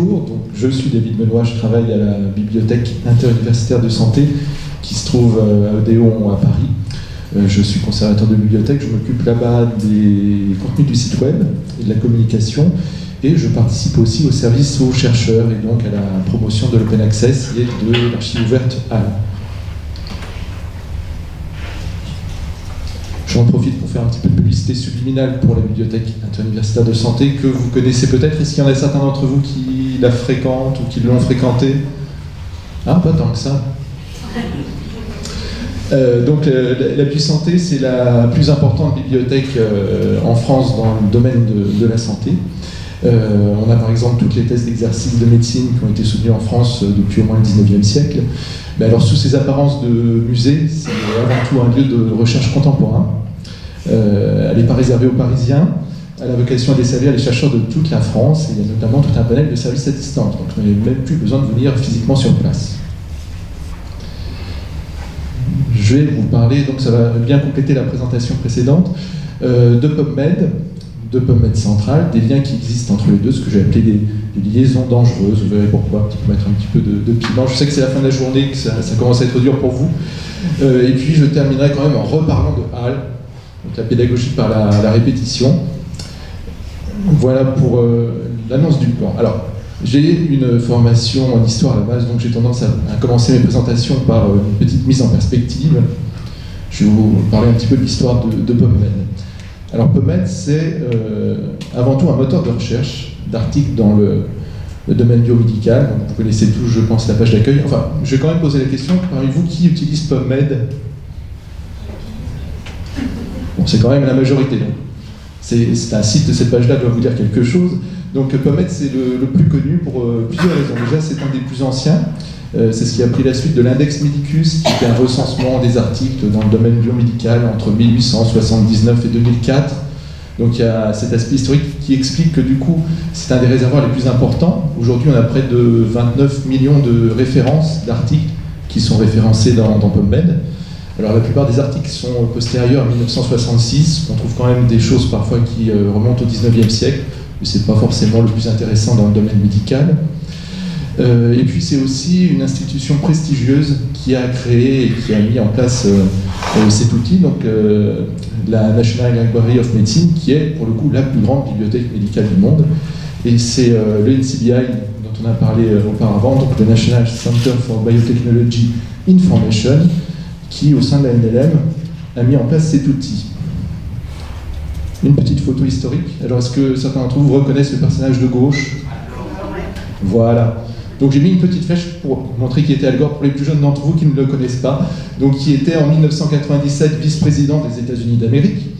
bonjour, donc, je suis David Benoît, je travaille à la bibliothèque interuniversitaire de santé qui se trouve à Odéon à Paris. Je suis conservateur de bibliothèque, je m'occupe là-bas des contenus du site web et de la communication, et je participe aussi au service aux chercheurs et donc à la promotion de l'open access et de l'archive ouverte HAL. J'en profite pour faire un petit peu de publicité subliminale pour la bibliothèque interuniversitaire de santé que vous connaissez peut-être. Est-ce qu'il y en a certains d'entre vous qui la fréquentent ou qui l'ont fréquentée? Ah, pas tant que ça. Donc la Buis Santé, c'est la plus importante bibliothèque en France dans le domaine de la santé. On a par exemple toutes les thèses d'exercice de médecine qui ont été soutenues en France depuis au moins le 19e siècle. Mais alors sous ces apparences de musée, c'est avant tout un lieu de recherche contemporain. Elle n'est pas réservée aux Parisiens. Elle a vocation à desservir les chercheurs de toute la France, et il y a notamment tout un panel de services à distance. Donc vous n'avez même plus besoin de venir physiquement sur place. Je vais vous parler, donc ça va bien compléter la présentation précédente, de PubMed Central, des liens qui existent entre les deux, ce que j'ai appelé des liaisons dangereuses. Vous verrez pourquoi, pour mettre un petit peu de piment. Je sais que c'est la fin de la journée, que ça commence à être dur pour vous. Et puis je terminerai quand même en reparlant de HAL, donc la pédagogie par la répétition. Voilà pour l'annonce du plan. Alors, j'ai une formation en histoire à la base, donc j'ai tendance à commencer mes présentations par une petite mise en perspective. Je vais vous parler un petit peu de l'histoire de PubMed. Alors PubMed, c'est avant tout un moteur de recherche d'articles dans le domaine biomédical. Donc, vous connaissez tous, je pense, la page d'accueil. Enfin, je vais quand même poser la question, parmi vous, qui utilise PubMed? Bon, c'est quand même la majorité. Donc. C'est un site de cette page-là doit vous dire quelque chose. Donc PubMed, c'est le plus connu pour plusieurs raisons. Déjà, c'est un des plus anciens. C'est ce qui a pris la suite de l'index Medicus, qui était un recensement des articles dans le domaine biomédical entre 1879 et 2004. Donc il y a cet aspect historique qui explique que du coup, c'est un des réservoirs les plus importants. Aujourd'hui, on a près de 29 millions de références d'articles qui sont référencés dans PubMed. Alors la plupart des articles sont postérieurs à 1966. On trouve quand même des choses parfois qui remontent au 19e siècle, mais ce n'est pas forcément le plus intéressant dans le domaine médical. Et puis c'est aussi une institution prestigieuse qui a créé et qui a mis en place cet outil, donc la National Library of Medicine, qui est pour le coup la plus grande bibliothèque médicale du monde. Et c'est le NCBI dont on a parlé auparavant, donc le National Center for Biotechnology Information, qui au sein de la NLM a mis en place cet outil. Une petite photo historique. Alors est-ce que certains d'entre vous reconnaissent le personnage de gauche? Voilà. Donc j'ai mis une petite flèche pour montrer qui était Al Gore pour les plus jeunes d'entre vous qui ne le connaissent pas. Donc qui était en 1997 vice-président des États-Unis d'Amérique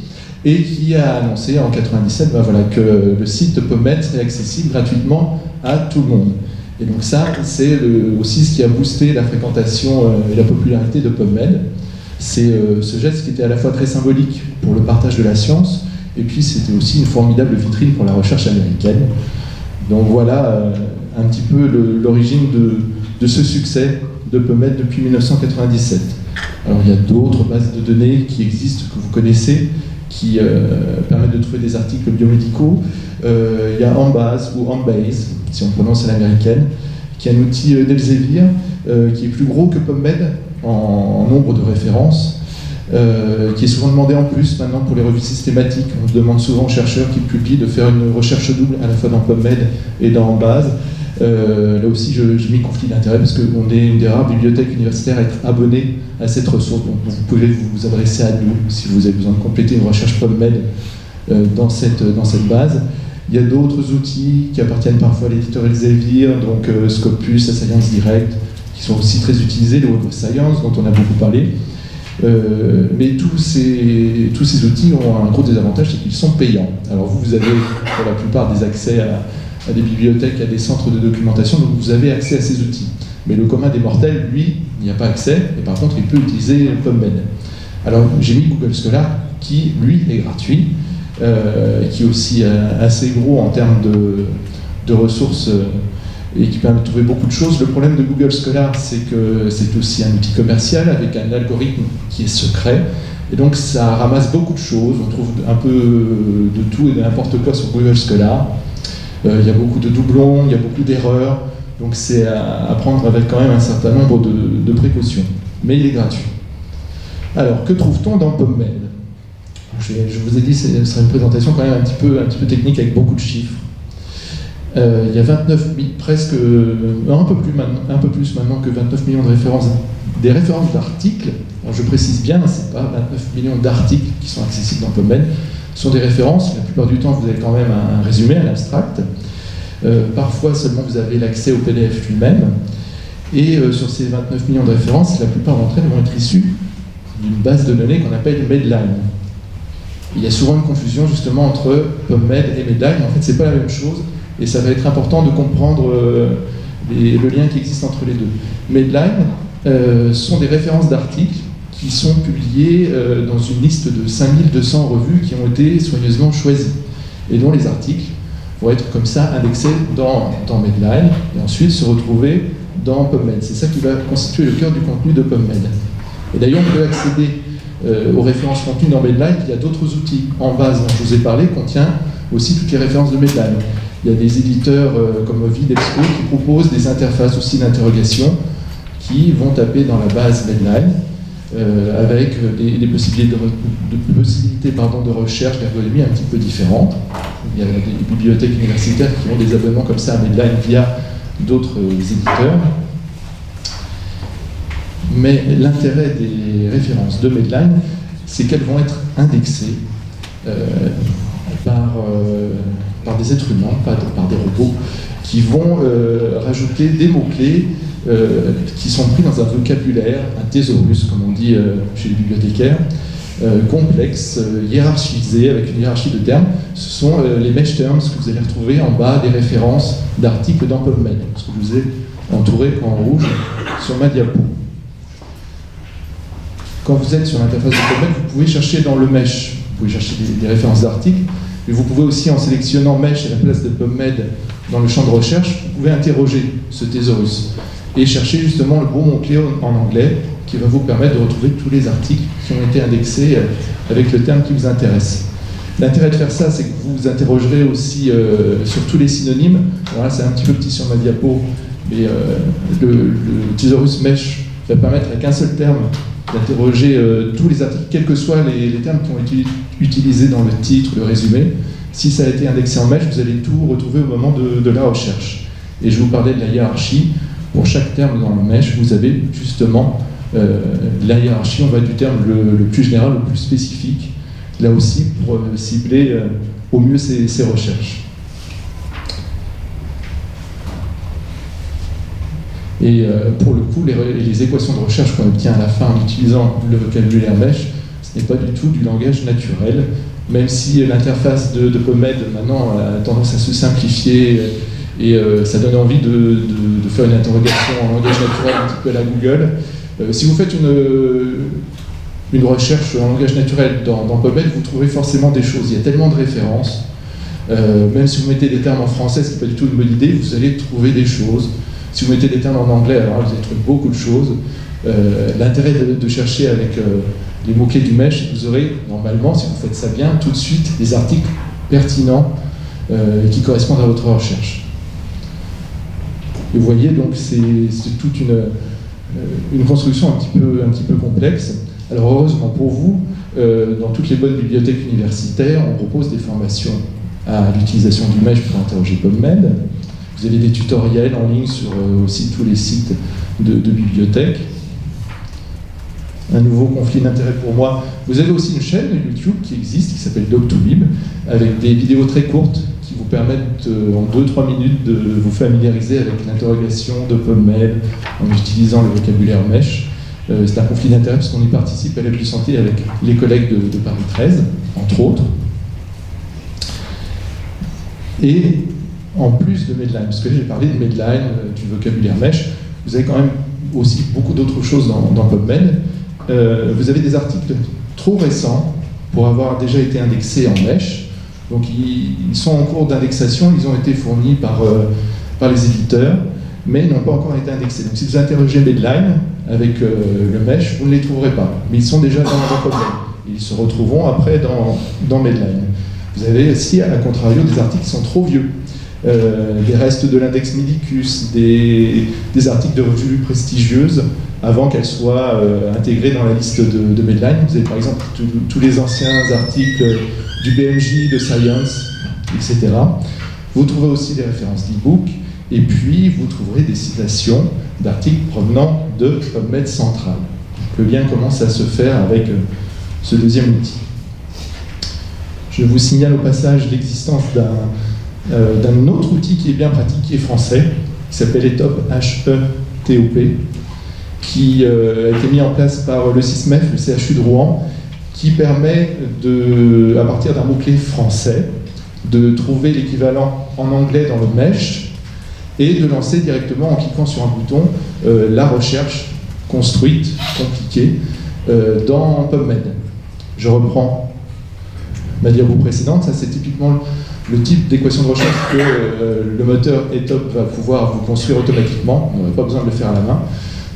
et qui a annoncé en 1997 que le site PubMed serait accessible gratuitement à tout le monde. Et donc ça, c'est aussi ce qui a boosté la fréquentation et la popularité de PubMed. C'est ce geste qui était à la fois très symbolique pour le partage de la science, et puis c'était aussi une formidable vitrine pour la recherche américaine. Donc voilà un petit peu l'origine de ce succès de PubMed depuis 1997. Alors il y a d'autres bases de données qui existent, que vous connaissez, qui permettent de trouver des articles biomédicaux. Il y a Embase ou Embase, si on prononce à l'américaine, qui est un outil d'Elsevier qui est plus gros que PubMed en nombre de références, qui est souvent demandé en plus maintenant pour les revues systématiques. On se demande souvent aux chercheurs qui publient de faire une recherche double à la fois dans PubMed et dans Embase. Là aussi, j'ai mis conflit d'intérêt parce qu'on est une des rares bibliothèques universitaires à être abonné à cette ressource. Donc vous pouvez vous adresser à nous si vous avez besoin de compléter une recherche PubMed dans cette base. Il y a d'autres outils qui appartiennent parfois à l'éditeur Elsevier, donc Scopus, la Science Direct, qui sont aussi très utilisés, le Web of Science, dont on a beaucoup parlé. Mais tous ces outils ont un gros désavantage, c'est qu'ils sont payants. Alors vous avez pour la plupart des accès à des bibliothèques, à des centres de documentation, donc vous avez accès à ces outils. Mais le commun des mortels, lui, il n'y a pas accès, et par contre il peut utiliser PubMed. Alors j'ai mis Google Scholar, qui lui est gratuit, qui est aussi assez gros en termes de ressources et qui permet de trouver beaucoup de choses. Le problème de Google Scholar, c'est que c'est aussi un outil commercial avec un algorithme qui est secret, et donc ça ramasse beaucoup de choses. On trouve un peu de tout et de n'importe quoi sur Google Scholar. Il y a beaucoup de doublons, il y a beaucoup d'erreurs, donc c'est à prendre avec quand même un certain nombre de précautions. Mais il est gratuit. Alors, que trouve-t-on dans PubMed? Je vous ai dit, ce sera une présentation quand même un petit peu technique avec beaucoup de chiffres. Il y a 29 000, presque, un peu plus maintenant que 29 millions de références, des références d'articles. Alors je précise bien, ce n'est pas 29 millions d'articles qui sont accessibles dans PubMed, ce sont des références. La plupart du temps, vous avez quand même un résumé, un abstract. Parfois seulement vous avez l'accès au PDF lui-même. Et sur ces 29 millions de références, la plupart d'entre elles vont être issues d'une base de données qu'on appelle Medline. Il y a souvent une confusion justement entre PubMed et Medline. En fait, ce n'est pas la même chose. Et ça va être important de comprendre le lien qui existe entre les deux. Medline sont des références d'articles qui sont publiées dans une liste de 5200 revues qui ont été soigneusement choisies et dont les articles vont être comme ça indexés dans Medline et ensuite se retrouver dans PubMed. C'est ça qui va constituer le cœur du contenu de PubMed. Et d'ailleurs, on peut accéder aux références contenues dans Medline via d'autres outils. En base, dont je vous ai parlé, contient aussi toutes les références de Medline. Il y a des éditeurs comme Videxpo qui proposent des interfaces aussi d'interrogation qui vont taper dans la base Medline avec des possibilités de recherche, d'ergonomie un petit peu différentes. Il y a des bibliothèques universitaires qui ont des abonnements comme ça à Medline via d'autres éditeurs. Mais l'intérêt des références de Medline, c'est qu'elles vont être indexées par des êtres humains, pas par des robots, qui vont rajouter des mots-clés qui sont pris dans un vocabulaire, un thésaurus, comme on dit chez les bibliothécaires, complexe, hiérarchisé, avec une hiérarchie de termes. Ce sont les mesh terms que vous allez retrouver en bas des références d'articles dans PubMed, ce que je vous ai entouré en rouge sur ma diapo. Quand vous êtes sur l'interface de PubMed, vous pouvez chercher dans le mesh, vous pouvez chercher des références d'articles, mais vous pouvez aussi, en sélectionnant mesh à la place de PubMed dans le champ de recherche, vous pouvez interroger ce thésaurus et chercher justement le bon mot-clé en anglais qui va vous permettre de retrouver tous les articles qui ont été indexés avec le terme qui vous intéresse. L'intérêt de faire ça, c'est que vous vous interrogerez aussi sur tous les synonymes. Alors là, c'est un petit peu petit sur ma diapo, mais le thésaurus mesh va permettre avec un seul terme d'interroger tous les articles, quels que soient les termes qui ont été utilisés dans le titre, le résumé. Si ça a été indexé en mesh, vous allez tout retrouver au moment de la recherche. Et je vous parlais de la hiérarchie. Pour chaque terme dans le mesh, vous avez justement la hiérarchie, on va du terme le plus général au plus spécifique, là aussi pour cibler au mieux ces recherches. Et pour le coup, les équations de recherche qu'on obtient à la fin en utilisant le vocabulaire mesh, ce n'est pas du tout du langage naturel, même si l'interface de PubMed maintenant a tendance à se simplifier et ça donne envie de faire une interrogation en langage naturel un petit peu à la Google. Si vous faites une recherche en langage naturel dans PubMed, vous trouverez forcément des choses. Il y a tellement de références. Même si vous mettez des termes en français, ce qui n'est pas du tout une bonne idée, vous allez trouver des choses. Si vous mettez des termes en anglais, alors là, vous allez trouver beaucoup de choses. L'intérêt de chercher avec les mots-clés du mesh, vous aurez normalement, si vous faites ça bien, tout de suite des articles pertinents qui correspondent à votre recherche. Et vous voyez, donc c'est toute une construction un petit peu complexe. Alors heureusement pour vous, dans toutes les bonnes bibliothèques universitaires, on propose des formations à l'utilisation du mesh pour interroger PubMed. Vous avez des tutoriels en ligne sur aussi tous les sites de bibliothèques. Un nouveau conflit d'intérêt pour moi. Vous avez aussi une chaîne YouTube qui existe, qui s'appelle Doc2Bib, avec des vidéos très courtes qui vous permettent en 2-3 minutes de vous familiariser avec l'interrogation de PubMed en utilisant le vocabulaire mesh. C'est un conflit d'intérêt parce qu'on y participe à l'Aide Santé avec les collègues de Paris 13, entre autres. Et en plus de Medline, parce que j'ai parlé de Medline, du vocabulaire mesh, vous avez quand même aussi beaucoup d'autres choses dans PubMed. Vous avez des articles trop récents pour avoir déjà été indexés en mesh. Donc ils sont en cours d'indexation, ils ont été fournis par les éditeurs, mais n'ont pas encore été indexés. Donc si vous interrogez Medline avec le mesh, vous ne les trouverez pas. Mais ils sont déjà dans PubMed. Ils se retrouveront après dans Medline. Vous avez aussi, à contrario, des articles qui sont trop vieux. des restes de l'index Medicus, des articles de revues prestigieuses, avant qu'elles soient intégrées dans la liste de Medline. Vous avez par exemple tous les anciens articles du BMJ, de Science, etc. Vous trouvez aussi des références d'e-book, et puis vous trouverez des citations d'articles provenant de PubMed Central. Le lien commence à se faire avec ce deuxième outil. Je vous signale au passage l'existence d'un autre outil qui est bien pratique, qui est français, qui s'appelle ETOP, H-E-T-O-P, qui a été mis en place par le CISMEF, le CHU de Rouen, qui permet, à partir d'un mot-clé français, de trouver l'équivalent en anglais dans le MESH et de lancer directement, en cliquant sur un bouton, la recherche construite, compliquée, dans PubMed. Je reprends ma diapo précédente, ça c'est typiquement le type d'équation de recherche que le moteur ETOP va pouvoir vous construire automatiquement, on n'aurait pas besoin de le faire à la main.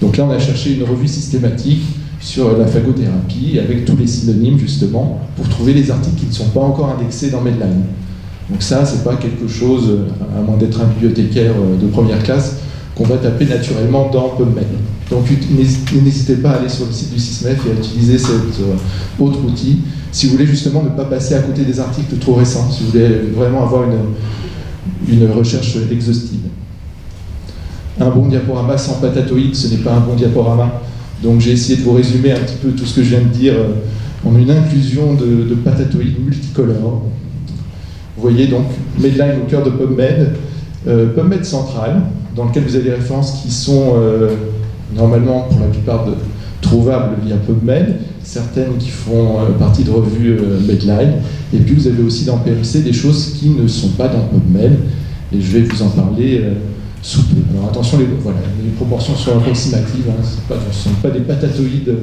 Donc là on a cherché une revue systématique sur la phagothérapie avec tous les synonymes justement pour trouver les articles qui ne sont pas encore indexés dans Medline. Donc ça, c'est pas quelque chose, à moins d'être un bibliothécaire de première classe, qu'on va taper naturellement dans PubMed. Donc n'hésitez pas à aller sur le site du CISMEF et à utiliser cet autre outil si vous voulez justement ne pas passer à côté des articles trop récents, si vous voulez vraiment avoir une recherche exhaustive. Un bon diaporama sans patatoïde, ce n'est pas un bon diaporama. Donc j'ai essayé de vous résumer un petit peu tout ce que je viens de dire en une inclusion de patatoïdes multicolores. Vous voyez donc Medline au cœur de PubMed, PubMed Central, dans lequel vous avez des références qui sont normalement pour la plupart trouvables via PubMed, certaines qui font partie de revues Medline, et puis vous avez aussi dans PMC des choses qui ne sont pas dans PubMed, et je vais vous en parler sous peu. Alors attention, les proportions sont approximatives, hein, ce ne sont pas des patatoïdes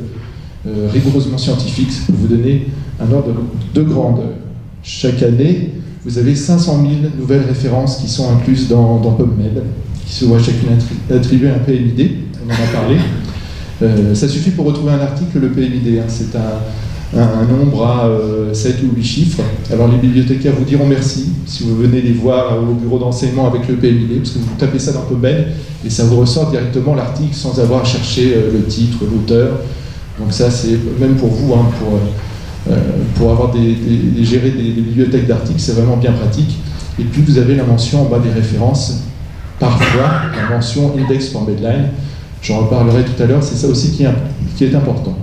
rigoureusement scientifiques, c'est pour vous donner un ordre de grandeur. Chaque année, vous avez 500 000 nouvelles références qui sont incluses dans PubMed, qui se voient chacune attribuer un PMID, on en a parlé. Ça suffit pour retrouver un article, le PMID, hein, c'est un nombre à 7 ou 8 chiffres. Alors les bibliothécaires vous diront merci si vous venez les voir au bureau d'enseignement avec le PMID, parce que vous tapez ça dans PubMed et ça vous ressort directement l'article sans avoir à chercher le titre, l'auteur. Donc ça c'est même pour vous, hein, pour avoir gérer des bibliothèques d'articles, c'est vraiment bien pratique. Et puis vous avez la mention en bas des références, parfois la mention Index for Medline. J'en reparlerai tout à l'heure, c'est ça aussi qui est important.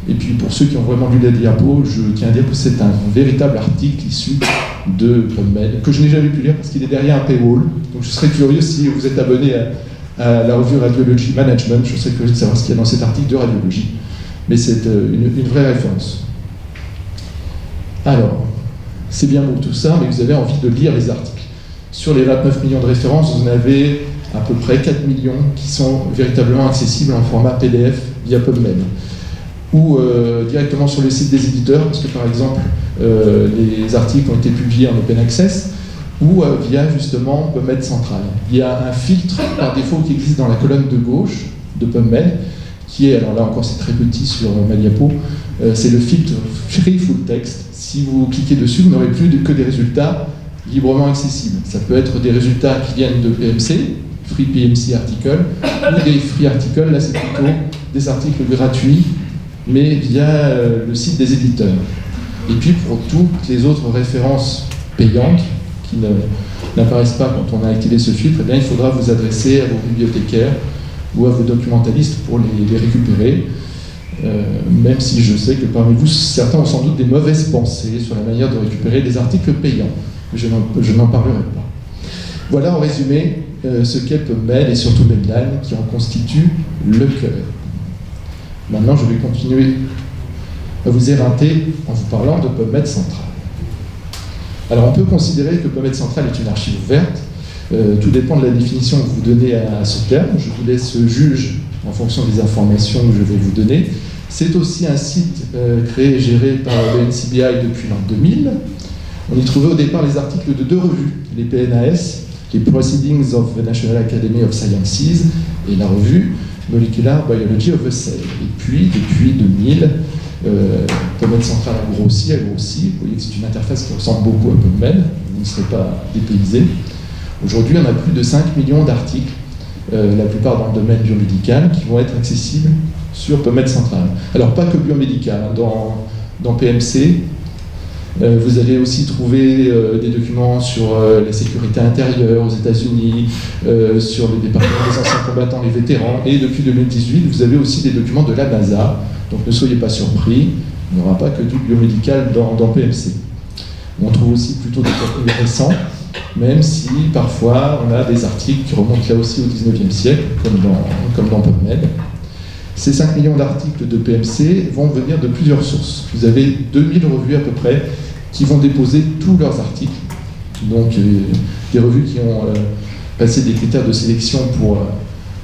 Et puis pour ceux qui ont vraiment lu la diapo, je tiens à dire que c'est un véritable article issu de PubMed, que je n'ai jamais pu lire parce qu'il est derrière un paywall. Donc je serais curieux, si vous êtes abonné à la revue Radiology Management, je serais curieux de savoir ce qu'il y a dans cet article de radiologie. Mais c'est une vraie référence. Alors, c'est bien beau tout ça, mais vous avez envie de lire les articles. Sur les 29 millions de références, vous en avez à peu près 4 millions qui sont véritablement accessibles en format PDF via PubMed. Ou directement sur le site des éditeurs, parce que par exemple, les articles ont été publiés en open access, ou via justement PubMed Central. Il y a un filtre par défaut qui existe dans la colonne de gauche de PubMed, qui est, alors là encore c'est très petit sur ma diapo, c'est le filtre Free Full Text. Si vous cliquez dessus, vous n'aurez plus que des résultats librement accessibles. Ça peut être des résultats qui viennent de PMC, Free PMC Article, ou des Free Articles, là c'est plutôt des articles gratuits, mais via le site des éditeurs. Et puis pour toutes les autres références payantes, qui n'apparaissent pas quand on a activé ce filtre, eh bien, il faudra vous adresser à vos bibliothécaires ou à vos documentalistes pour les récupérer. Même si je sais que parmi vous, certains ont sans doute des mauvaises pensées sur la manière de récupérer des articles payants. Je n'en parlerai pas. Voilà en résumé ce qu'est PubMed et surtout Medline qui en constitue le cœur. Maintenant, je vais continuer à vous éreinter en vous parlant de PubMed Central. Alors, on peut considérer que PubMed Central est une archive ouverte. Tout dépend de la définition que vous donnez à ce terme. Je vous laisse juge en fonction des informations que je vais vous donner. C'est aussi un site créé et géré par le NCBI depuis l'an 2000. On y trouvait au départ les articles de deux revues, les PNAS, les Proceedings of the National Academy of Sciences, et la revue Molecular Biology of the Cell. Et puis, depuis 2000, PubMed Central a grossi. Vous voyez que c'est une interface qui ressemble beaucoup à PubMed, vous ne serez pas dépaysé. Aujourd'hui, on a plus de 5 millions d'articles, la plupart dans le domaine biomédical, qui vont être accessibles sur PubMed Central. Alors, pas que biomédical, hein, dans PMC, vous allez aussi trouver des documents sur la sécurité intérieure aux États-Unis, sur le département des anciens combattants, les vétérans, et depuis 2018, vous avez aussi des documents de la NASA. Donc ne soyez pas surpris, il n'y aura pas que du biomédical dans PMC. On trouve aussi plutôt des contenus récents, même si parfois on a des articles qui remontent là aussi au 19e siècle, comme dans PubMed. Ces 5 millions d'articles de PMC vont venir de plusieurs sources. Vous avez 2000 revues à peu près qui vont déposer tous leurs articles. Donc des revues qui ont passé des critères de sélection pour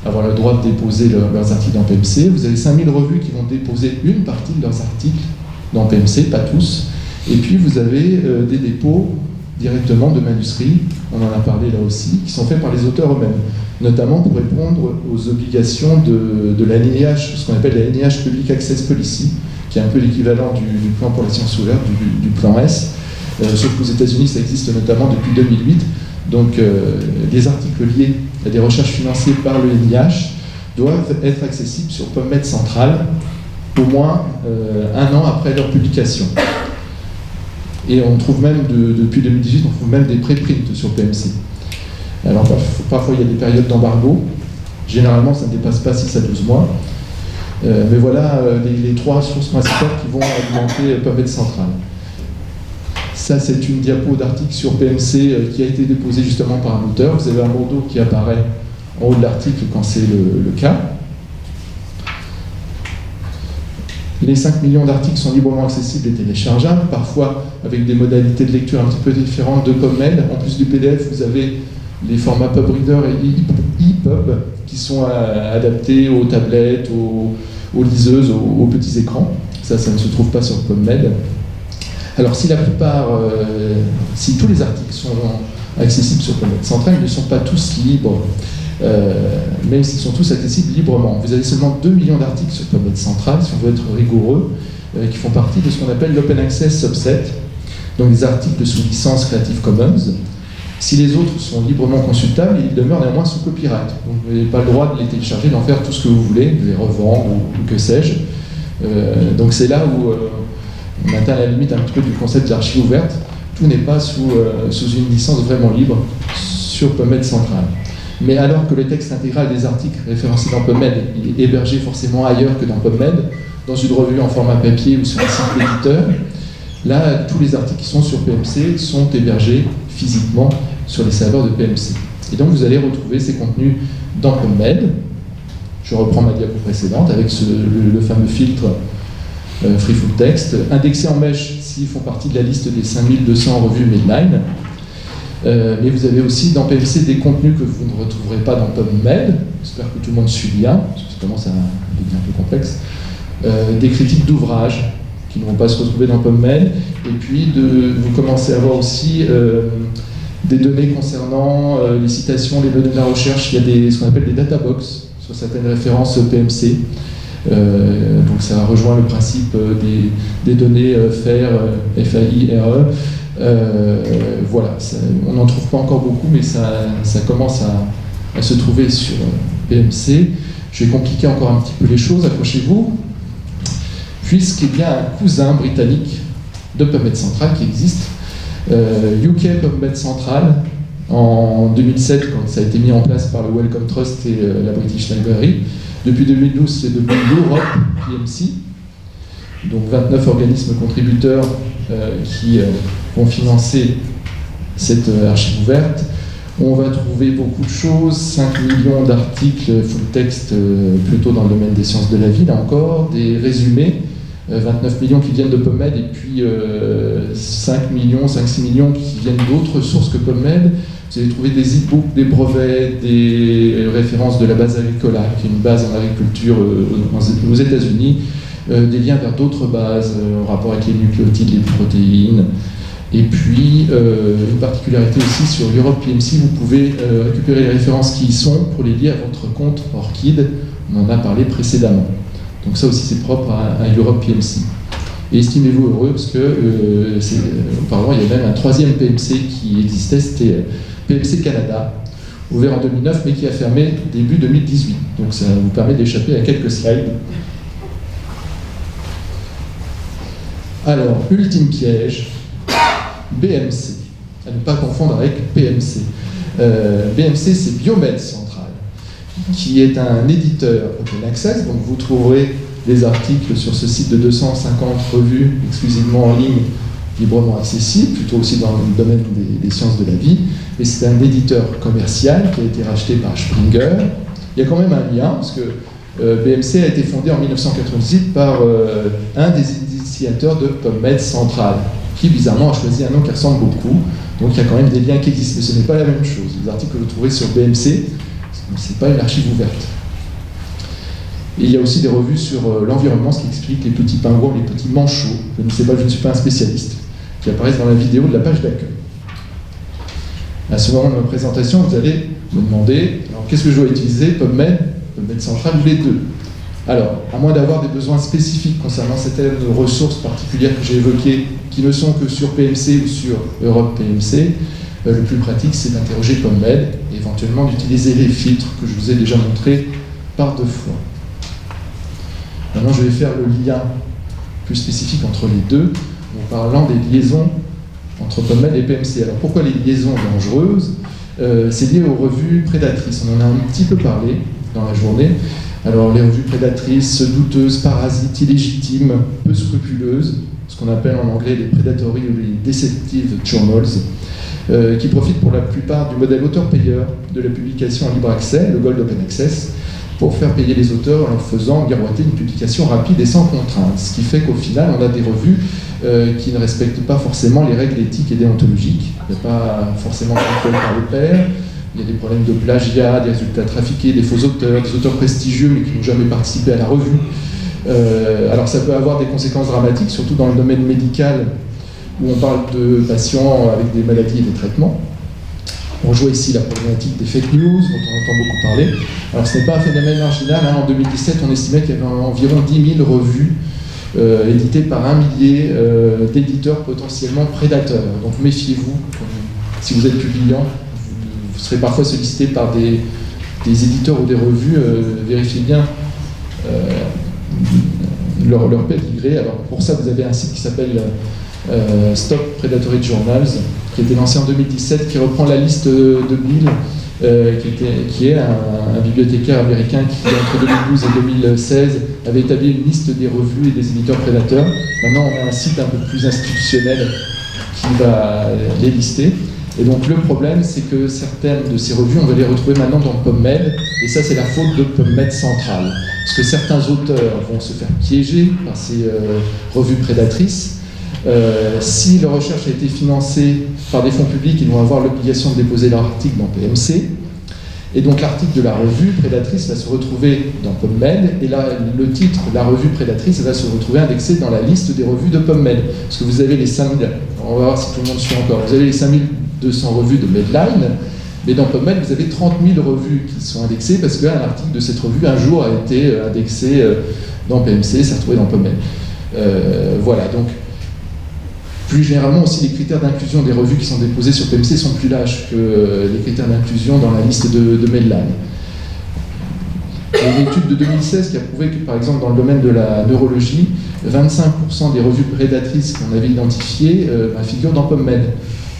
avoir le droit de déposer leurs articles dans PMC. Vous avez 5000 revues qui vont déposer une partie de leurs articles dans PMC, pas tous. Et puis vous avez des dépôts directement de manuscrits, on en a parlé là aussi, qui sont faits par les auteurs eux-mêmes, notamment pour répondre aux obligations de la NIH, ce qu'on appelle la NIH Public Access Policy, qui est un peu l'équivalent du plan pour la science ouverte, du plan S, sauf qu'aux États-Unis ça existe notamment depuis 2008. Donc les articles liés à des recherches financées par le NIH doivent être accessibles sur PubMed Central au moins un an après leur publication. Et on trouve même, depuis 2018, on trouve même des préprints sur PMC. Alors parfois il y a des périodes d'embargo, généralement ça ne dépasse pas 6 à 12 mois. Mais voilà les 3 sources principales qui vont alimenter PubMed Central. Ça, c'est une diapo d'article sur PMC qui a été déposée justement par un auteur. Vous avez un bandeau qui apparaît en haut de l'article quand c'est le cas. Les 5 millions d'articles sont librement accessibles et téléchargeables, parfois avec des modalités de lecture un petit peu différentes de PubMed. En plus du PDF, vous avez les formats PubReader et ePub qui sont adaptés aux tablettes, aux liseuses, aux petits écrans. Ça ne se trouve pas sur PubMed. Alors si si tous les articles sont accessibles sur PubMed Central, ils ne sont pas tous libres, même s'ils sont tous accessibles librement. Vous avez seulement 2 millions d'articles sur PubMed Central, si on veut être rigoureux, qui font partie de ce qu'on appelle l'Open Access Subset, donc des articles sous licence Creative Commons. Si les autres sont librement consultables, ils demeurent néanmoins sous copyright. Donc vous n'avez pas le droit de les télécharger, d'en faire tout ce que vous voulez, de les revendre ou que sais-je. Donc c'est là où on atteint la limite un petit peu du concept d'archive ouverte. Tout n'est pas sous une licence vraiment libre sur PubMed Central. Mais alors que le texte intégral des articles référencés dans PubMed est hébergé forcément ailleurs que dans PubMed, dans une revue en format papier ou sur un site d'éditeur, là, tous les articles qui sont sur PMC sont hébergés physiquement sur les serveurs de PMC. Et donc vous allez retrouver ces contenus dans PubMed. Je reprends ma diapo précédente avec le fameux filtre Free Full Text, indexés en mèche s'ils font partie de la liste des 5200 revues Medline. Mais vous avez aussi dans PMC des contenus que vous ne retrouverez pas dans PubMed. J'espère que tout le monde suit bien, parce que ça commence à devenir un peu complexe. Des critiques d'ouvrages qui ne vont pas se retrouver dans PubMed. Et puis vous commencez à avoir aussi des données concernant les citations, les données de la recherche. Il y a ce qu'on appelle des databox sur certaines références PMC. Donc ça rejoint le principe des données FAIR, FAIRE. Voilà, on n'en trouve pas encore beaucoup, mais ça commence à se trouver sur PMC. Je vais compliquer encore un petit peu les choses, accrochez-vous, puisqu'il y a un cousin britannique de PubMed Central qui existe, UK PubMed Central, en 2007, quand ça a été mis en place par le Wellcome Trust et la British Library. Depuis 2012, c'est devenu l'Europe PMC, donc 29 organismes contributeurs qui vont financer cette archive ouverte. On va trouver beaucoup de choses, 5 millions d'articles full text plutôt dans le domaine des sciences de la vie, là encore, des résumés, 29 millions qui viennent de PubMed et puis 5-6 millions qui viennent d'autres sources que PubMed. Vous allez trouver des e-books, des brevets, des références de la base Agricola, qui est une base en agriculture aux États-Unis, des liens vers d'autres bases en rapport avec les nucléotides, les protéines. Et puis, une particularité aussi sur Europe PMC, vous pouvez récupérer les références qui y sont pour les lier à votre compte ORCID. On en a parlé précédemment. Donc ça aussi, c'est propre à Europe PMC. Et estimez-vous heureux, parce que auparavant, il y avait même un 3e PMC qui existait, c'était PMC Canada, ouvert en 2009 mais qui a fermé début 2018. Donc ça vous permet d'échapper à quelques slides. Alors, ultime piège, BMC, à ne pas confondre avec PMC. BMC, c'est Biomed Central, qui est un éditeur open access, donc vous trouverez des articles sur ce site de 250 revues exclusivement en ligne, librement accessibles, plutôt aussi dans le domaine des sciences de la vie, et c'est un éditeur commercial qui a été racheté par Springer. Il y a quand même un lien, parce que BMC a été fondé en 1998 par un des initiateurs de PubMed Central, qui bizarrement a choisi un nom qui ressemble beaucoup, donc il y a quand même des liens qui existent, mais ce n'est pas la même chose. Les articles que vous trouverez sur BMC, ce n'est pas une archive ouverte. Et il y a aussi des revues sur l'environnement, ce qui explique les petits pingouins, les petits manchots, je ne sais pas, je ne suis pas un spécialiste, qui apparaissent dans la vidéo de la page d'accueil. À ce moment de ma présentation, vous allez me demander, alors qu'est-ce que je dois utiliser, PubMed Central ou les deux? Alors, à moins d'avoir des besoins spécifiques concernant certaines ressources particulières que j'ai évoquées, qui ne sont que sur PMC ou sur Europe PMC, le plus pratique, c'est d'interroger PubMed et éventuellement d'utiliser les filtres que je vous ai déjà montrés par 2 fois. Maintenant, je vais faire le lien plus spécifique entre les deux, en parlant des liaisons entre PubMed et PMC. Alors, pourquoi les liaisons dangereuses? C'est lié aux revues prédatrices. On en a un petit peu parlé dans la journée. Alors, les revues prédatrices, douteuses, parasites, illégitimes, peu scrupuleuses, ce qu'on appelle en anglais les predatory ou les deceptive journals, qui profitent pour la plupart du modèle auteur-payeur de la publication en libre accès, le Gold Open Access, pour faire payer les auteurs en leur faisant miroiter une publication rapide et sans contrainte. Ce qui fait qu'au final, on a des revues qui ne respectent pas forcément les règles éthiques et déontologiques. Il n'y a pas forcément de contrôle par le pairs. Il y a des problèmes de plagiat, des résultats trafiqués, des faux auteurs, des auteurs prestigieux mais qui n'ont jamais participé à la revue. Alors ça peut avoir des conséquences dramatiques, surtout dans le domaine médical où on parle de patients avec des maladies et des traitements. On voit ici la problématique des fake news, dont on entend beaucoup parler. Alors ce n'est pas un phénomène marginal, hein. En 2017, on estimait qu'il y avait environ 10 000 revues éditées par 1 millier d'éditeurs potentiellement prédateurs. Donc méfiez-vous, si vous êtes publiant, vous serez parfois sollicité par des éditeurs ou des revues, vérifiez bien leur pédigré. Alors pour ça, vous avez un site qui s'appelle Stop Predatory Journals, qui a été lancé en 2017, qui reprend la liste de Bill, qui est un bibliothécaire américain qui, entre 2012 et 2016, avait établi une liste des revues et des éditeurs prédateurs. Maintenant, on a un site un peu plus institutionnel qui va les lister. Et donc le problème, c'est que certaines de ces revues, on va les retrouver maintenant dans PubMed, et ça c'est la faute de PubMed Central. Parce que certains auteurs vont se faire piéger par ces revues prédatrices. Si leur recherche a été financée par des fonds publics, ils vont avoir l'obligation de déposer leur article dans PMC. Et donc l'article de la revue prédatrice va se retrouver dans PubMed, et là, le titre, la revue prédatrice, va se retrouver indexé dans la liste des revues de PubMed. Parce que vous avez les 5000, on va voir si tout le monde suit encore, vous avez les 5200 revues de Medline, mais dans PubMed, vous avez 30 000 revues qui sont indexées parce qu'un article de cette revue, un jour, a été indexé dans PMC, s'est retrouvé dans PubMed. Voilà, donc plus généralement aussi, les critères d'inclusion des revues qui sont déposées sur PMC sont plus lâches que les critères d'inclusion dans la liste de Medline. Il y a une étude de 2016 qui a prouvé que, par exemple, dans le domaine de la neurologie, 25% des revues prédatrices qu'on avait identifiées figurent dans PubMed.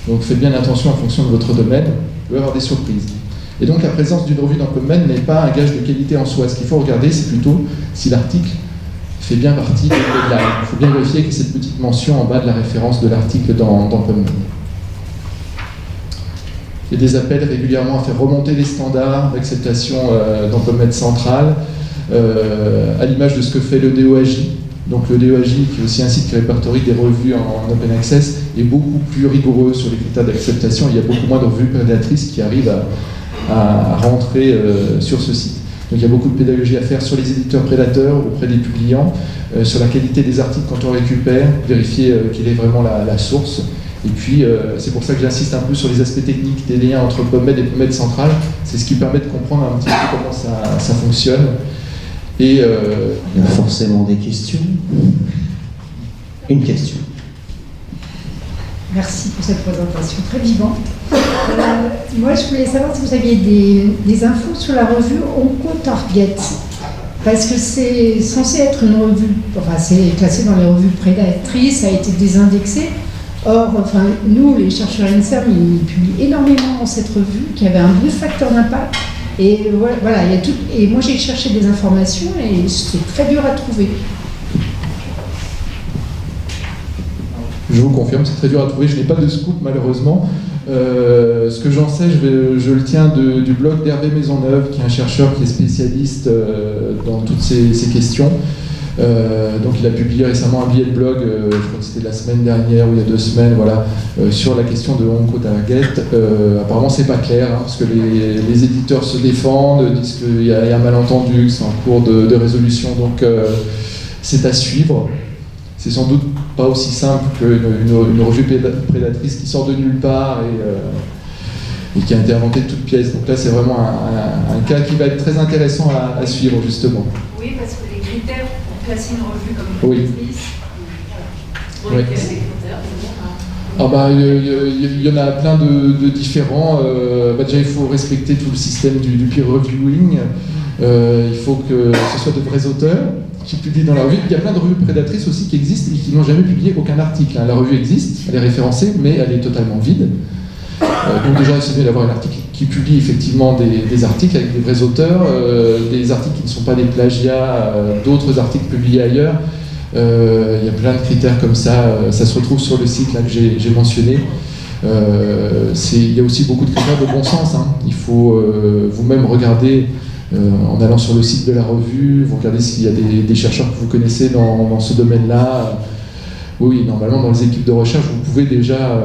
Donc faites bien attention en fonction de votre domaine, vous pouvez avoir des surprises. Et donc la présence d'une revue dans PubMed n'est pas un gage de qualité en soi. Ce qu'il faut regarder, c'est plutôt si l'article fait bien partie de Medline. Il faut bien vérifier qu'il y ait cette petite mention en bas de la référence de l'article dans PubMed. Il y a des appels régulièrement à faire remonter les standards d'acceptation dans PubMed Central, à l'image de ce que fait le DOAJ. Donc le DOAJ, qui est aussi un site qui répertorie des revues en open access, est beaucoup plus rigoureux sur les critères d'acceptation. Il y a beaucoup moins de revues prédatrices qui arrivent à rentrer sur ce site. Donc il y a beaucoup de pédagogie à faire sur les éditeurs prédateurs auprès des publiants, sur la qualité des articles quand on récupère, vérifier quelle est vraiment la source. Et puis c'est pour ça que j'insiste un peu sur les aspects techniques des liens entre PubMed et PubMed Central. C'est ce qui permet de comprendre un petit peu comment ça fonctionne. Et, il y a forcément des questions. Une question. Merci pour cette présentation très vivante. Moi, je voulais savoir si vous aviez des infos sur la revue Oncotarget. Parce que c'est censé être une revue, enfin c'est classé dans les revues prédatrices, ça a été désindexé. Or, enfin, nous, les chercheurs INSERM, ils publient énormément dans cette revue, qui avait un bon facteur d'impact. Et voilà, il y a tout. Et moi, j'ai cherché des informations et c'est très dur à trouver. Je vous confirme, c'est très dur à trouver. Je n'ai pas de scoop, malheureusement. Ce que j'en sais, je le tiens du blog d'Hervé Maisonneuve, qui est un chercheur qui est spécialiste dans toutes ces questions. Donc il a publié récemment un billet de blog, je crois que c'était la semaine dernière ou il y a 2 semaines, voilà, sur la question de Oncotarget. Apparemment c'est pas clair, hein, parce que les éditeurs se défendent, disent qu'il y a un malentendu, que c'est en cours de résolution, donc c'est à suivre. C'est sans doute pas aussi simple qu'une revue prédatrice qui sort de nulle part et qui a été inventée de toutes pièces. Donc là c'est vraiment un cas qui va être très intéressant à suivre justement. Oui, parce que les critères pour classer une revue comme prédatrice, oui. Quels sont les critères? Ah bah, il y en a plein de différents. Déjà, il faut respecter tout le système du peer reviewing. Il faut que ce soit de vrais auteurs qui publient dans la revue. Il y a plein de revues prédatrices aussi qui existent et qui n'ont jamais publié aucun article. La revue existe, elle est référencée, mais elle est totalement vide. Donc déjà, c'est mieux d'avoir un article qui publie effectivement des articles avec des vrais auteurs, des articles qui ne sont pas des plagiats d'autres articles publiés ailleurs. Il y a plein de critères comme ça, ça se retrouve sur le site là, que j'ai mentionné. Il y a aussi beaucoup de critères de bon sens, hein. Il faut vous-même regarder en allant sur le site de la revue, vous regardez s'il y a des chercheurs que vous connaissez dans ce domaine-là. Oui, normalement dans les équipes de recherche, vous pouvez déjà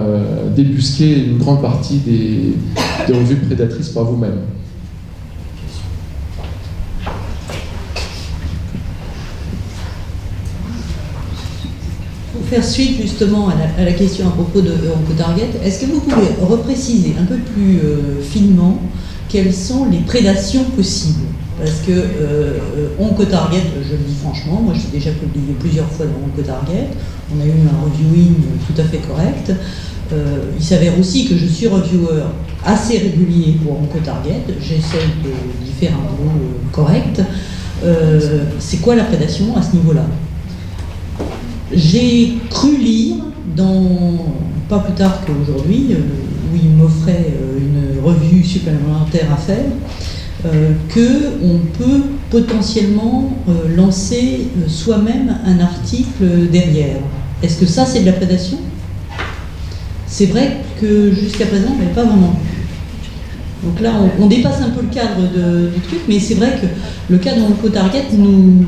débusquer une grande partie des revues prédatrices par vous-même. Pour faire suite justement à la question à propos de Oncotarget, est-ce que vous pouvez repréciser un peu plus finement quelles sont les prédations possibles? Parce que Oncotarget, je le dis franchement, moi je suis déjà publié plusieurs fois dans Oncotarget, on a eu un reviewing tout à fait correct. Il s'avère aussi que je suis reviewer assez régulier pour Oncotarget, j'essaie d'y faire un boulot correct. C'est quoi la prédation à ce niveau-là? J'ai cru lire, pas plus tard qu'aujourd'hui, où il m'offrait une revue supplémentaire à faire, qu'on peut potentiellement lancer soi-même un article derrière. Est-ce que ça, c'est de la prédation? C'est vrai que jusqu'à présent, on n'avait pas vraiment vu. Donc là, on dépasse un peu le cadre du truc, mais c'est vrai que le cadre Oncotarget nous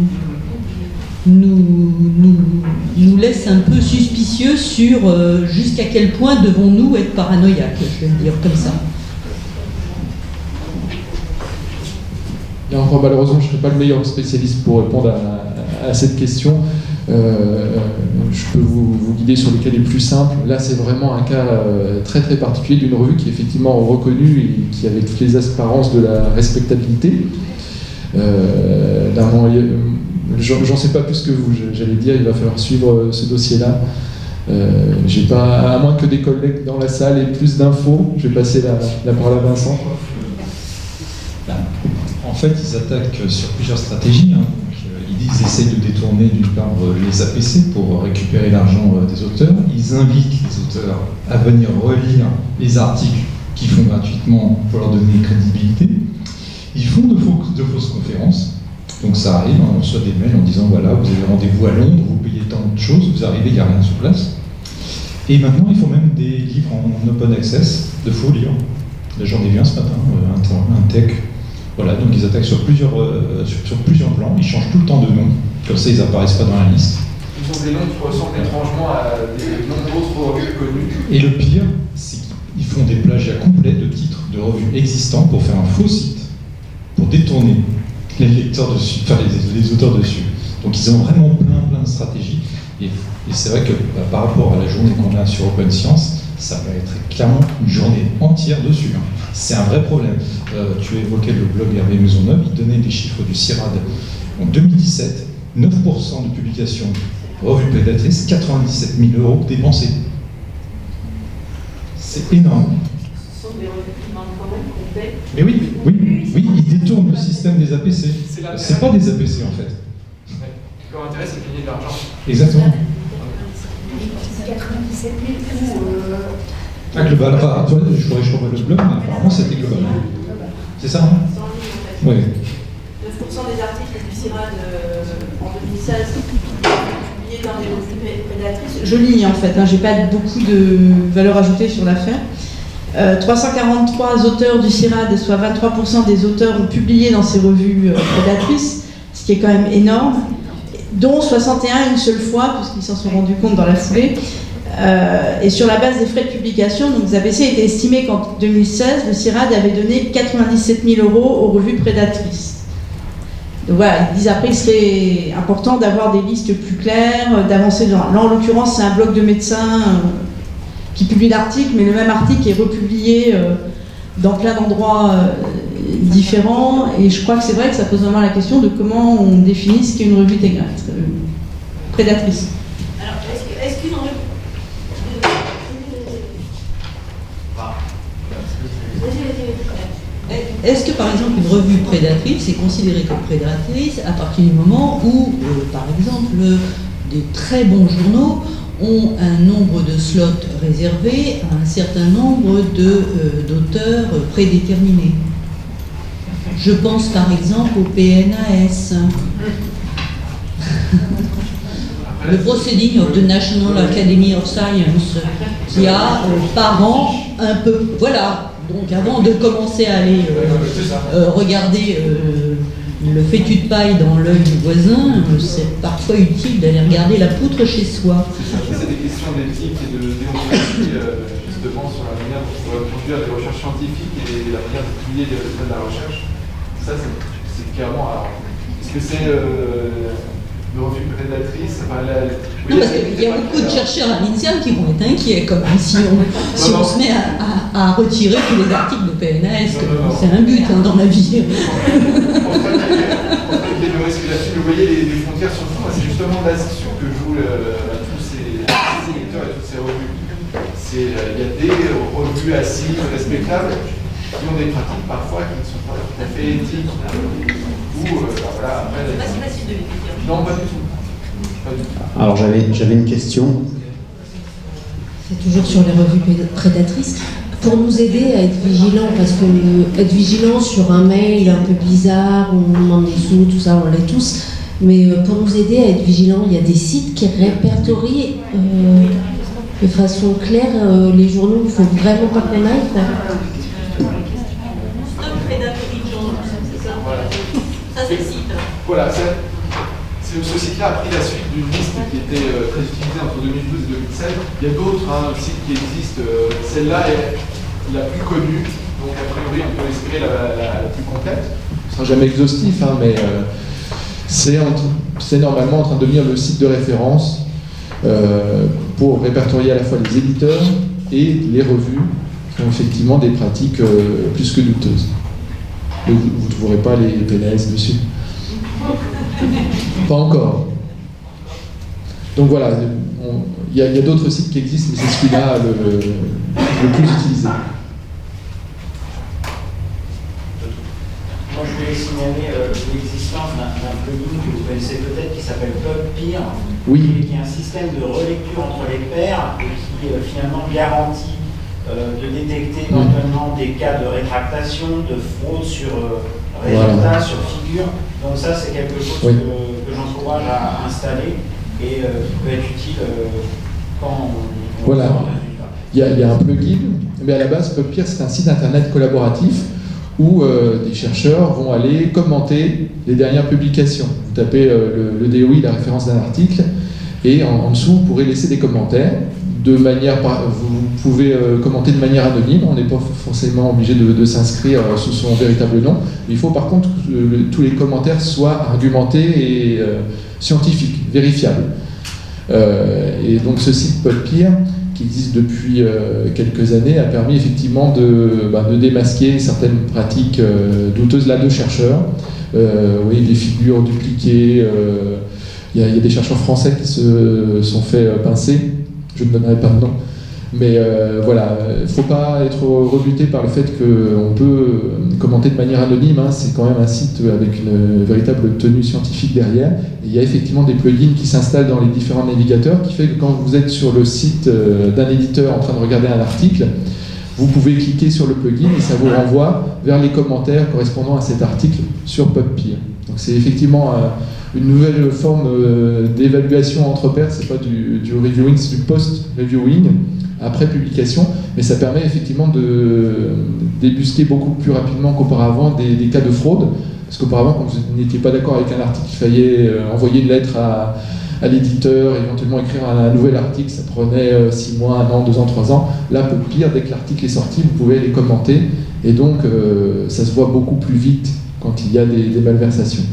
laisse un peu suspicieux sur jusqu'à quel point devons-nous être paranoïaques, je vais le dire comme ça. Et encore malheureusement, je ne serai pas le meilleur spécialiste pour répondre à cette question. Je peux vous guider sur le cas les plus simples. Là, c'est vraiment un cas très très particulier d'une revue qui est effectivement reconnue et qui avait toutes les apparences de la respectabilité. J'en sais pas plus que vous, j'allais dire, il va falloir suivre ce dossier-là. J'ai pas, à moins que des collègues dans la salle aient plus d'infos, je vais passer la parole à Vincent. En fait, ils attaquent sur plusieurs stratégies. Hein. Ils essaient de détourner d'une part les APC pour récupérer l'argent des auteurs. Ils invitent les auteurs à venir relire les articles qu'ils font gratuitement pour leur donner crédibilité. Ils font de fausses conférences. Donc ça arrive, hein, on reçoit des mails en disant voilà, vous avez rendez-vous à Londres, vous payez tant de choses, vous arrivez, il n'y a rien sur place. Et maintenant, ils font même des livres en open access, de faux livres. Là, j'en ai vu un ce matin, un tech. Voilà, donc ils attaquent sur plusieurs plans, ils changent tout le temps de nom, comme ça ils n'apparaissent pas dans la liste. Ils ont des noms qui ressemblent étrangement à des noms d'autres revues connues. Et le pire, c'est qu'ils font des plagiats complets de titres de revues existants pour faire un faux site, pour détourner les lecteurs dessus, enfin les auteurs dessus. Donc ils ont vraiment plein de stratégies. Et c'est vrai que par rapport à la journée qu'on a sur Open Science, ça va être clairement une journée entière dessus. Hein. C'est un vrai problème. Tu évoquais le blog Hervé Maisonneuve, il donnait des chiffres du CIRAD. En 2017, 9% de publications revues prédatrices, 97 000 € dépensés. C'est énorme. Ce sont des revues qui demandent quand même qu'on paie. Mais oui, ils détournent le système des APC. C'est pas des APC en fait. Leur intérêt, c'est de gagner de l'argent. Exactement. 97 000 ou Ah, global. Enfin, toi, je voudrais que je revoie le blog, mais apparemment c'était global. C'est ça, hein? sans ligne en fait. Oui. 9% des articles du CIRAD en 2016 publiés dans les revues prédatrices. Je lis en fait, hein, j'ai pas beaucoup de valeur ajoutée sur l'affaire. 343 auteurs du CIRAD, soit 23% des auteurs ont publié dans ces revues prédatrices, ce qui est quand même énorme, dont 61 une seule fois, puisqu'ils s'en sont rendus compte dans la foulée. Et sur la base des frais de publication, donc Zapc était estimé qu'en 2016, le CIRAD avait donné 97 000 € aux revues prédatrices. Donc voilà, ils disent après, il serait important d'avoir des listes plus claires, d'avancer dans... Là, en l'occurrence, c'est un blog de médecins qui publie l'article, mais le même article est republié dans plein d'endroits différents. Et je crois que c'est vrai que ça pose vraiment la question de comment on définit ce qu'est une revue prédatrice. Alors, est-ce qu'une revue... Est-ce que par exemple une revue prédatrice est considérée comme prédatrice à partir du moment où, par exemple, des très bons journaux ont un nombre de slots réservés à un certain nombre d'auteurs prédéterminés? Je pense par exemple au PNAS. Le Proceeding of the National Academy of Science, qui a par an un peu... Voilà. Donc avant de commencer à aller regarder le fétu de paille dans l'œil du voisin, c'est parfois utile d'aller regarder la poutre chez soi. C'est des questions d'éthique et de déontologie, justement, sur la manière dont on va conduire des recherches scientifiques et la manière de publier les résultats de la recherche. Ça, c'est clairement... Alors, est-ce que c'est une revue prédatrice? Enfin, non, parce qu'il y a beaucoup de chercheurs à l'INSERM qui vont être inquiets, comme si on se met à retirer tous les articles de PNAS, c'est un but dans la vie. Vous voyez, les frontières sont floues, c'est justement la discussion que jouent tous ces éditeurs et toutes ces revues. Il y a des revues assises, respectables, qui ont des pratiques parfois qui ne sont pas tout à fait éthiques. Voilà, après, C'est pas si facile de l'écrire. non, pas du tout. Pas du tout. Alors j'avais une question. C'est toujours sur les revues prédatrices. Pour nous aider à être vigilants, parce que être vigilant sur un mail un peu bizarre, où on demande des sous, tout ça, on l'est tous, mais pour nous aider à être vigilants, il y a des sites qui répertorient de façon claire les journaux, il ne faut vraiment pas qu'on aille, quoi. Stop Predatory Journal, c'est ça? Ça, c'est le site. Voilà, ce site-là a pris la suite d'une liste qui était très utilisée entre 2012 et 2016. Il y a d'autres sites qui existent. Celle-là est la plus connue, donc a priori on peut espérer la plus complète. Ce ne sera jamais exhaustif, hein, mais c'est normalement en train de devenir le site de référence pour répertorier à la fois les éditeurs et les revues qui ont effectivement des pratiques plus que douteuses. Et vous ne trouverez pas les PNAS dessus. Pas encore. Donc voilà, il y a d'autres sites qui existent, mais c'est celui-là le plus utilisé. Moi, je voulais signaler l'existence d'un plugin que vous connaissez peut-être qui s'appelle PubPeer, Oui. qui est un système de relecture entre les pairs et qui finalement garantit de détecter éventuellement des cas de rétractation, de fraude sur résultats, sur figure. Donc ça, c'est quelque chose que j'encourage à installer et qui peut être utile quand on Voilà. sort un résultat. Il y a un plugin, mais à la base, PubPeer, c'est un site internet collaboratif où des chercheurs vont aller commenter les dernières publications. Vous tapez le DOI, la référence d'un article, et en dessous, vous pourrez laisser des commentaires. Vous pouvez commenter de manière anonyme, on n'est pas forcément obligé de s'inscrire sous son véritable nom. Il faut par contre que tous les commentaires soient argumentés et scientifiques, vérifiables. Et donc ce site PubPeer, qui existe depuis quelques années, a permis effectivement de démasquer certaines pratiques douteuses là de chercheurs. Oui, des figures dupliquées. Il y a des chercheurs français qui se sont fait pincer. Je ne donnerai pas de nom. Mais voilà, il ne faut pas être rebuté par le fait qu'on peut commenter de manière anonyme. Hein. C'est quand même un site avec une véritable tenue scientifique derrière. Et il y a effectivement des plugins qui s'installent dans les différents navigateurs, qui fait que quand vous êtes sur le site d'un éditeur en train de regarder un article, vous pouvez cliquer sur le plugin et ça vous renvoie vers les commentaires correspondant à cet article sur PubPeer. Donc c'est effectivement une nouvelle forme d'évaluation entre pairs. C'est pas du reviewing, c'est du post-reviewing après publication, mais ça permet effectivement de débusquer beaucoup plus rapidement qu'auparavant des cas de fraude, parce qu'auparavant, quand vous n'étiez pas d'accord avec un article, il fallait envoyer une lettre à l'éditeur, éventuellement écrire un nouvel article, ça prenait 6 mois, 1 an, 2 ans, 3 ans. Là, peu pire, dès que l'article est sorti, vous pouvez les commenter, et donc ça se voit beaucoup plus vite quand il y a des malversations.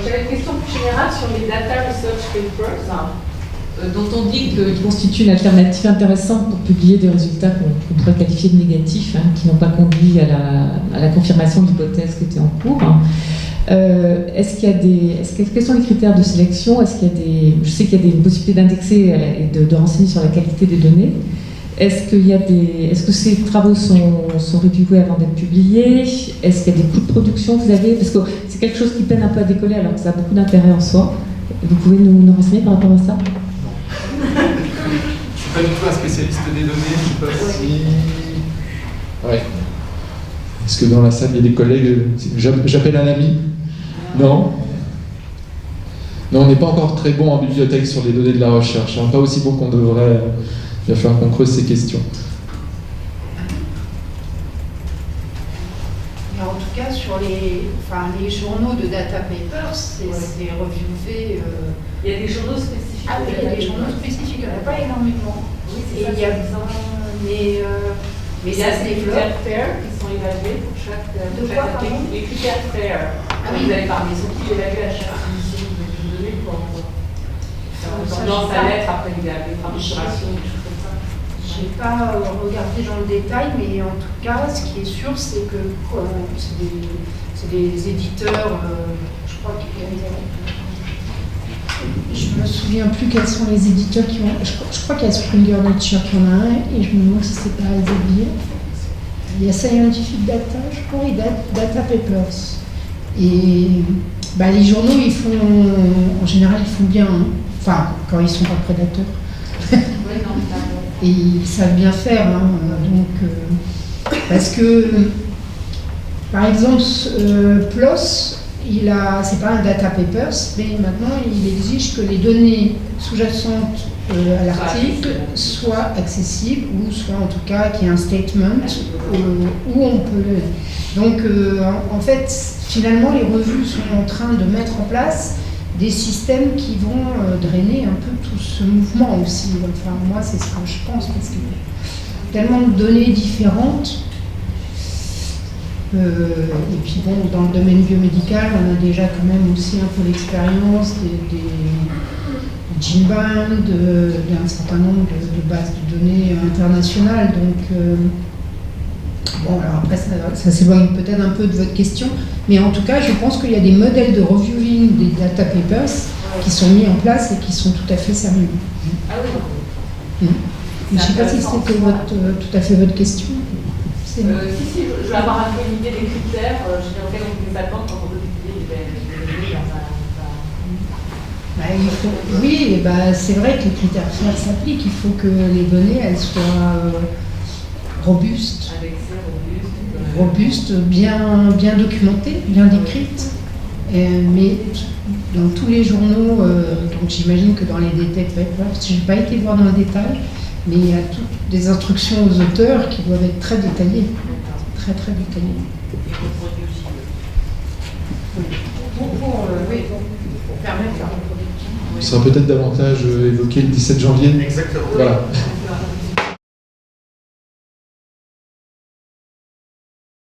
J'avais une question plus générale sur les data research papers. Dont on dit qu'ils constituent une alternative intéressante pour publier des résultats qu'on pourrait qualifier de négatifs, hein, qui n'ont pas conduit à la confirmation de l'hypothèse qui était en cours. Quels sont les critères de sélection? Je sais qu'il y a des possibilités d'indexer et de renseigner sur la qualité des données. Est-ce que ces travaux sont reviewés avant d'être publiés? Est-ce qu'il y a des coûts de production que vous avez? Parce que c'est quelque chose qui peine un peu à décoller alors que ça a beaucoup d'intérêt en soi. Vous pouvez nous renseigner par rapport à ça? Je ne suis pas du tout un spécialiste des données, je ne sais pas si... Ouais. Est-ce que dans la salle, il y a des collègues? J'appelle un ami? Non? Non, on n'est pas encore très bon en bibliothèque sur les données de la recherche, hein. Pas aussi bon qu'on devrait. Il va falloir qu'on creuse ces questions. Mais en tout cas, sur les journaux de data papers, c'est reviewé. Il y a des journaux spécifiques. Ah oui, il y a des journaux spécifiques, il n'y en a pas énormément. Oui, Et il y a mais il y a ça se des développe. critères FAIR qui sont évalués pour chaque quoi, pardon? les critères FAIR. Ah Vous oui. avez parlé, ils sont tous évalués à chaque émission de données pour Ça, dans j'ai sa pas- lettre après il y a des fracturations, des choses comme ça. Je n'ai pas regardé dans le détail, mais en tout cas, ce qui est sûr, c'est que c'est des éditeurs, je crois qu'il y a... Je me souviens plus quels sont les éditeurs qui ont... Je crois qu'il y a Springer Nature qui en a un, et je me demande si c'est pas Elsevier. Il y a Scientific Data, je crois, et Data Papers. Et les journaux, ils font... En général, ils font bien, hein. Enfin, quand ils ne sont pas prédateurs. Oui, non, Et ils savent bien faire, hein, parce que, par exemple, PLOS, c'est pas un data papers, mais maintenant il exige que les données sous-jacentes à l'article soient accessibles, ou soit en tout cas qu'il y ait un statement où on peut. Donc, en fait, finalement, les revues sont en train de mettre en place des systèmes qui vont drainer un peu tout ce mouvement aussi. Enfin, moi, c'est ce que je pense, parce qu'il y a tellement de données différentes. Et puis bon, dans le domaine biomédical, on a déjà quand même aussi un peu l'expérience des GenBank, d'un certain nombre de bases de données internationales. Donc, bon, alors après, ça s'éloigne peut-être un peu de votre question, mais en tout cas, je pense qu'il y a des modèles de reviewing des data papers qui sont mis en place et qui sont tout à fait sérieux. Ah oui. Je ne sais pas si c'était tout à fait votre question. Si, je vais avoir un peu une idée des critères auxquels on peut s'attendre quand on veut publier des données dans un... Oui, c'est vrai que les critères FAIR s'appliquent. Il faut que les données elles soient robustes, bien documentées, bien décrites. Mais dans tous les journaux, donc j'imagine que dans les détails, je n'ai pas été voir dans le détail, mais il y a toutes des instructions aux auteurs qui doivent être très détaillées, très très détaillées. Pour permettre la reproduction. Il sera peut-être davantage évoqué le 17 janvier. Exactement. Voilà.